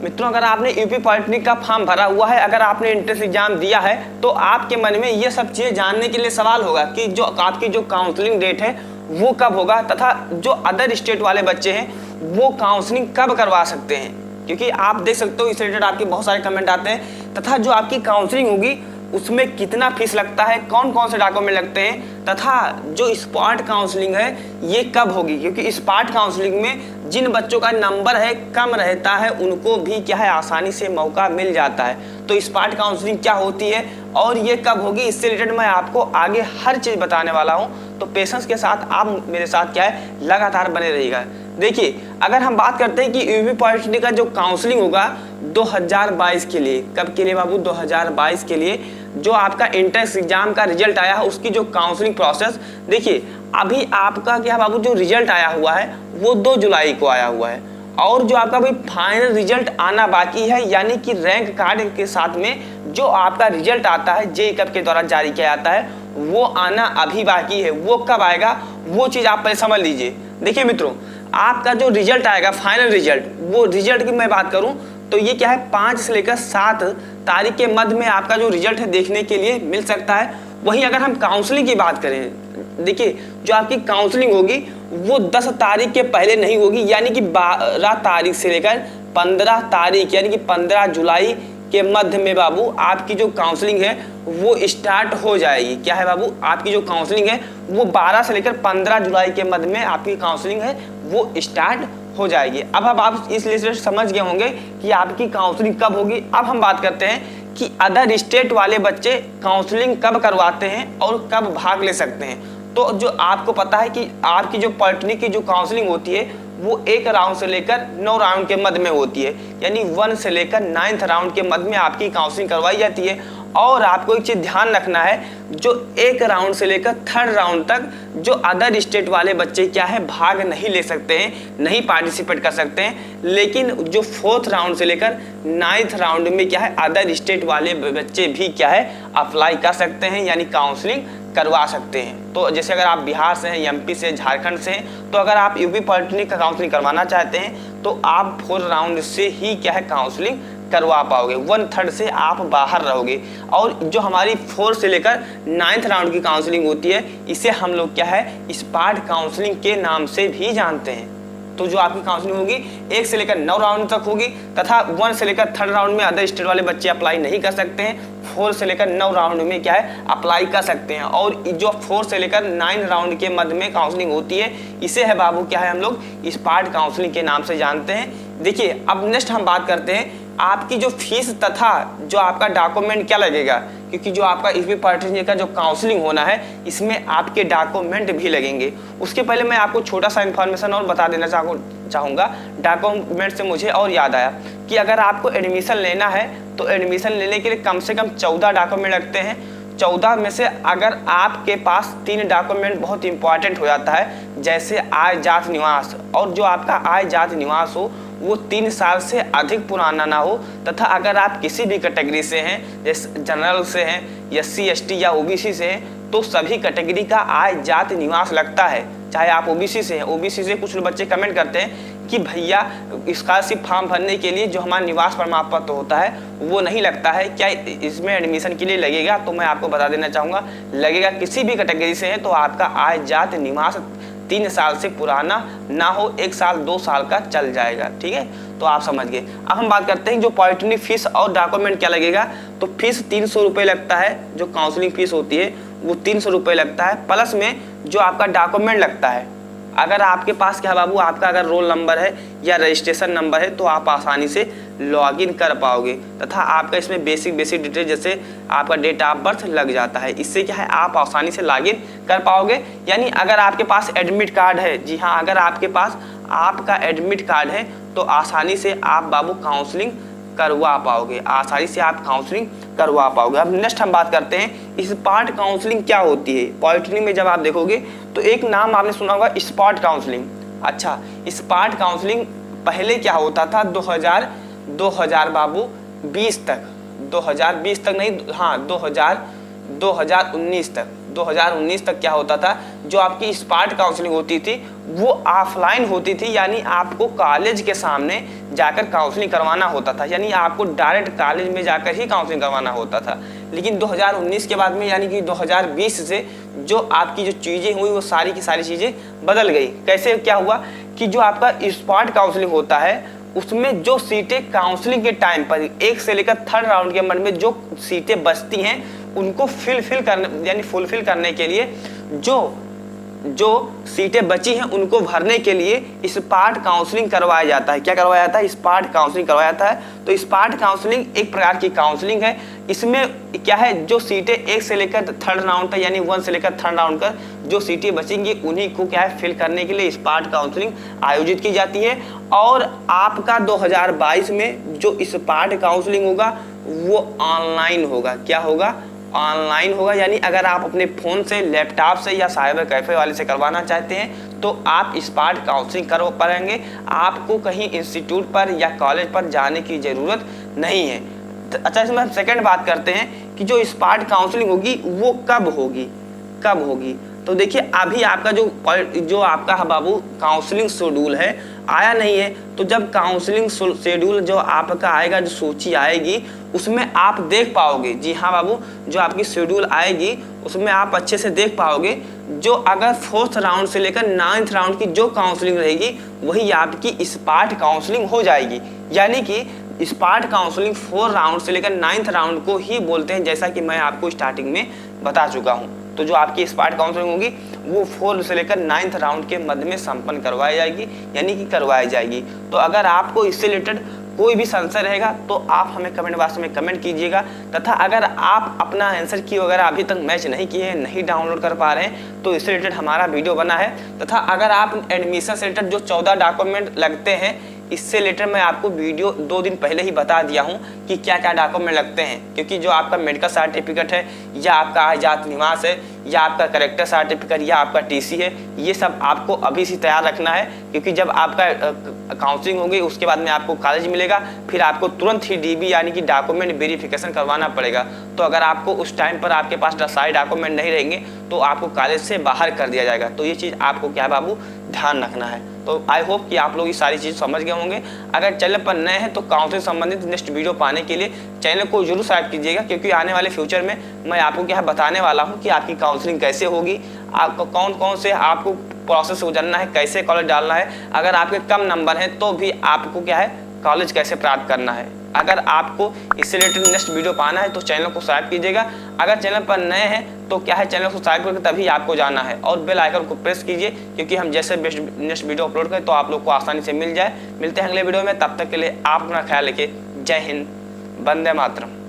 मित्रों अगर आपने यूपी पॉलिटेक्निक का फॉर्म भरा हुआ है, अगर आपने एंट्रेंस एग्जाम दिया है, तो आपके मन में ये सब चीज़ें जानने के लिए सवाल होगा कि जो आपकी जो काउंसलिंग डेट है वो कब होगा, तथा जो अदर स्टेट वाले बच्चे हैं वो काउंसलिंग कब करवा सकते हैं। क्योंकि आप देख सकते हो इस रिलेटेड आपके बहुत सारे कमेंट आते हैं, तथा जो आपकी काउंसलिंग होगी उसमें कितना फीस लगता है, कौन कौन से डॉक्यूमेंट लगते हैं, तथा जो स्पॉट काउंसलिंग है ये कब होगी। क्योंकि स्पॉट काउंसलिंग में जिन बच्चों का नंबर है कम रहता है उनको भी क्या है आसानी से मौका मिल जाता है। तो स्पॉट काउंसलिंग क्या होती है और ये कब होगी, इससे रिलेटेड मैं आपको आगे हर चीज़ बताने वाला हूँ। तो पेशेंस के साथ आप मेरे साथ क्या है लगातार बने रहिएगा। देखिए अगर हम बात करते हैं कि यूपी पॉलिटेक्निक का जो काउंसलिंग होगा 2022 के लिए, कब के लिए बाबू, 2022 के लिए जो आपका एंट्रेंस एग्जाम का रिजल्ट आया है उसकी जो काउंसलिंग प्रोसेस, देखिए अभी आपका क्या बाबू जो रिजल्ट आया हुआ है वो 2 जुलाई को आया हुआ है, और जो आपका भाई फाइनल रिजल्ट आना बाकी है, यानी कि रैंक कार्ड के साथ में जो आपका रिजल्ट आता है जेईई के द्वारा जारी किया जाता है वो आना अभी बाकी है। वो कब आएगा वो चीज़ आप पहले समझ लीजिए। देखिए मित्रों आपका जो रिजल्ट आएगा फाइनल रिजल्ट, वो रिजल्ट की मैं बात करूं तो ये क्या है 5 से लेकर 7 तारीख के मध्य में आपका जो रिजल्ट है देखने के लिए मिल सकता है। वहीं अगर हम काउंसलिंग की बात करें, देखिए जो आपकी काउंसलिंग होगी वो 10 तारीख के पहले नहीं होगी, यानी कि 12 तारीख से लेकर 15 तारीख यानी कि 15 जुलाई के मध्य में बाबू आपकी जो काउंसलिंग है वो स्टार्ट हो जाएगी। क्या है बाबू, आपकी जो काउंसलिंग है वो 12 से लेकर 15 जुलाई के मध्य में आपकी काउंसलिंग है वो स्टार्ट हो जाएगी। अब आप इस लिस्ट समझ गए होंगे कि आपकी काउंसलिंग कब होगी। अब हम बात करते हैं कि अदर स्टेट वाले बच्चे काउंसलिंग कब करवाते हैं और कब भाग ले सकते हैं। तो जो आपको पता है कि आपकी जो पॉलिटेक्निक की जो काउंसलिंग होती है वो 1 राउंड से लेकर 9 राउंड के मध्य में होती है, यानी 1 से लेकर 9th राउंड के मध्य में आपकी काउंसलिंग करवाई जाती है। और आपको एक चीज़ ध्यान रखना है, जो 1 राउंड से लेकर 3rd राउंड तक जो अदर स्टेट वाले बच्चे क्या है भाग नहीं ले सकते हैं, नहीं पार्टिसिपेट कर सकते हैं, लेकिन जो 4th राउंड से लेकर 9th राउंड में क्या है अदर स्टेट वाले बच्चे भी क्या है अप्लाई कर सकते हैं, यानी काउंसलिंग करवा सकते हैं। तो जैसे अगर आप बिहार से हैं, एमपी से, झारखंड से हैं, तो अगर आप यूपी पॉलिटेक्निक का काउंसलिंग करवाना चाहते हैं तो आप 4 राउंड से ही क्या है काउंसलिंग करवा पाओगे, 1/3 से आप बाहर रहोगे। और जो हमारी 4 से लेकर 9th राउंड की काउंसलिंग होती है इसे हम लोग क्या है स्पॉट काउंसलिंग के नाम से भी जानते हैं। तो जो आपकी काउंसलिंग होगी 1 से लेकर 9 राउंड तक होगी, तथा 1 से लेकर 3rd राउंड में अदर स्टेट वाले बच्चे अप्लाई नहीं कर सकते हैं, 4 से लेकर 9 राउंड में क्या है अप्लाई कर सकते हैं। और जो 4 से लेकर 9 राउंड के मध्य में काउंसलिंग होती है इसे है बाबू क्या है हम लोग स्पॉट काउंसलिंग के नाम से जानते हैं। देखिए अब नेक्स्ट हम बात करते हैं आपकी जो फीस तथा जो आपका डॉक्यूमेंट क्या लगेगा, क्योंकि जो आपका यूपी पॉलिटेक्निक का जो काउंसलिंग होना है इसमें आपके डॉक्यूमेंट भी लगेंगे। उसके पहले मैं आपको छोटा सा इन्फॉर्मेशन और बता देना चाहूँगा। डॉक्यूमेंट से मुझे और याद आया कि अगर आपको एडमिशन लेना है तो एडमिशन लेने के लिए कम से कम 14 डॉक्यूमेंट लगते हैं। 14 में से अगर आपके पास 3 डॉक्यूमेंट बहुत इंपॉर्टेंट हो जाता है, जैसे आय जात निवास, और जो आपका आय जात निवास हो वो 3 साल से अधिक पुराना ना हो, तथा अगर आप किसी भी कैटेगरी से हैं जैसे जनरल से हैं, SC ST या OBC से हैं, तो सभी कैटेगरी का आय जात निवास लगता है। चाहे आप OBC से हैं, OBC से कुछ बच्चे कमेंट करते हैं कि भैया स्कॉलरशिप फॉर्म भरने के लिए जो हमारा निवास प्रमाण पत्र होता है वो नहीं लगता है, क्या इसमें एडमिशन के लिए लगेगा? तो मैं आपको बता देना चाहूँगा लगेगा। किसी भी कैटेगरी से है तो आपका आय जात निवास 3 साल से पुराना ना हो, 1 साल 2 साल का चल जाएगा। ठीक है, तो आप समझ गए। अब हम बात करते हैं जो पॉलिटेक्निक फीस और डॉक्यूमेंट क्या लगेगा। तो फीस 300 रुपये लगता है, जो काउंसलिंग फीस होती है वो 300 रुपये लगता है, प्लस में जो आपका डॉक्यूमेंट लगता है। अगर आपके पास क्या बाबू आपका अगर रोल नंबर है या रजिस्ट्रेशन नंबर है तो आप आसानी से लॉगिन कर पाओगे, तथा आपका इसमें बेसिक डिटेल जैसे आपका डेट ऑफ बर्थ लग जाता है। इससे क्या है आप आसानी से लॉगिन कर पाओगे। यानी अगर आपके पास एडमिट कार्ड है, जी हाँ, अगर आपके पास आपका एडमिट कार्ड है तो आसानी से आप बाबू काउंसलिंग करवा पाओगे, आसानी से आप काउंसलिंग करवा पाओगे। अब नेक्स्ट हम बात करते हैं स्पॉट काउंसलिंग क्या होती है। पॉलिटेक्निक में जब आप देखोगे तो एक नाम आपने सुना होगा स्पॉट काउंसलिंग। अच्छा, स्पॉट काउंसलिंग पहले क्या होता था 2000 बाबू 20 तक, 2020 तक नहीं, हाँ 2019 तक क्या होता था, जो आपकी स्पॉट काउंसलिंग होती थी वो ऑफलाइन होती थी, यानी आपको कॉलेज के सामने जाकर काउंसलिंग करवाना होता था, यानी आपको डायरेक्ट कॉलेज में जाकर ही काउंसलिंग करवाना होता था। लेकिन 2019 के बाद में यानी कि 2020 से जो आपकी जो चीज़ें हुई वो सारी की सारी चीज़ें बदल गई। कैसे क्या हुआ कि जो आपका स्पॉट काउंसलिंग होता है उसमें जो सीटें काउंसलिंग के टाइम पर 1 से लेकर 3rd राउंड के अंदर में जो सीटें बचती हैं उनको फुलफिल करने के लिए जो सीटें बची हैं उनको भरने के लिए स्पॉट काउंसलिंग करवाया जाता है। क्या करवाया जाता है? स्पॉट काउंसलिंग करवाया जाता है। तो स्पॉट काउंसलिंग एक प्रकार की काउंसलिंग है। इसमें क्या है, जो सीटें 1 से लेकर 3rd राउंड तक यानी 1 से लेकर 3rd राउंड तक जो सीटें बचेंगी उन्हीं को क्या है फिल करने के लिए स्पॉट काउंसलिंग आयोजित की जाती है। और आपका 2022 में जो स्पॉट काउंसलिंग होगा वो ऑनलाइन होगा। क्या होगा? ऑनलाइन होगा। यानी अगर आप अपने फ़ोन से, लैपटॉप से या साइबर कैफ़े वाले से करवाना चाहते हैं तो आप स्पॉट काउंसलिंग कर पाएंगे। आपको कहीं इंस्टीट्यूट पर या कॉलेज पर जाने की ज़रूरत नहीं है। अच्छा, इसमें हम सेकंड बात करते हैं कि जो स्पॉट काउंसलिंग होगी वो कब होगी। तो देखिए अभी आपका जो आपका बाबू काउंसलिंग शेड्यूल है आया नहीं है। तो जब काउंसलिंग शेड्यूल जो आपका आएगा, जो सूची आएगी उसमें आप देख पाओगे। जी हाँ बाबू, जो आपकी शेड्यूल आएगी उसमें आप अच्छे से देख पाओगे। जो अगर 4th राउंड से लेकर 9th राउंड की जो काउंसलिंग रहेगी वही आपकी स्पॉट काउंसलिंग हो जाएगी। यानी कि स्पॉट काउंसलिंग 4 राउंड से लेकर 9th राउंड को ही बोलते हैं, जैसा कि मैं आपको स्टार्टिंग में बता चुका हूँ। तो जो आपकी स्पॉट काउंसलिंग होगी वो 4 से लेकर 9th राउंड के मध्य में संपन्न करवाई जाएगी। तो अगर आपको इससे रिलेटेड कोई भी संशय रहेगा तो आप हमें कमेंट बॉक्स में कमेंट कीजिएगा। तथा अगर आप अपना आंसर की वगैरह अभी तक मैच नहीं किए हैं, नहीं डाउनलोड कर पा रहे हैं तो इससे रिलेटेड हमारा वीडियो बना है। तथा अगर आप एडमिशन से रिलेटेड जो 14 डॉक्यूमेंट लगते हैं इससे रिलेटेड मैं आपको वीडियो 2 दिन पहले ही बता दिया हूँ कि क्या क्या डॉक्यूमेंट लगते हैं। क्योंकि जो आपका मेडिकल सर्टिफिकेट है या आपका आजाद निवास है या आपका करेक्टर सर्टिफिकेट या आपका टीसी है, ये सब आपको अभी से तैयार रखना है। क्योंकि जब आपका काउंसलिंग होगी उसके बाद में आपको कॉलेज मिलेगा, फिर आपको तुरंत ही डीबी यानी कि डॉक्यूमेंट वेरिफिकेशन करवाना पड़ेगा। तो अगर आपको उस टाइम पर आपके पास सारे डॉक्यूमेंट नहीं रहेंगे तो आपको कॉलेज से बाहर कर दिया जाएगा। तो ये चीज़ आपको क्या बाबू ध्यान रखना है। तो आई होप कि आप लोग ये सारी चीज़ समझ गए होंगे। अगर चैनल पर नए हैं तो काउंसलिंग संबंधित नेक्स्ट वीडियो पाने के लिए चैनल को जरूर सब्सक्राइब कीजिएगा। क्योंकि आने वाले फ्यूचर में मैं आपको क्या बताने वाला हूँ कि आपकी काउंसलिंग कैसे होगी, आपको कौन से आपको प्रोसेस को जानना है, कैसे कॉलेज डालना है, अगर आपके कम नंबर हैं तो भी आपको क्या है कॉलेज कैसे प्राप्त करना है। अगर आपको इससे रिलेटेड नेक्स्ट वीडियो पाना है तो चैनल को सब्सक्राइब कीजिएगा। अगर चैनल पर नए हैं तो क्या है चैनल को सब्सक्राइब करके तभी आपको जाना है और बेल आइकन को प्रेस कीजिए, क्योंकि हम जैसे नेक्स्ट वीडियो अपलोड करें तो आप लोग को आसानी से मिल जाए। मिलते हैं अगले वीडियो में, तब तक के लिए आप अपना ख्याल रखिए। जय हिंद, वंदे मातरम।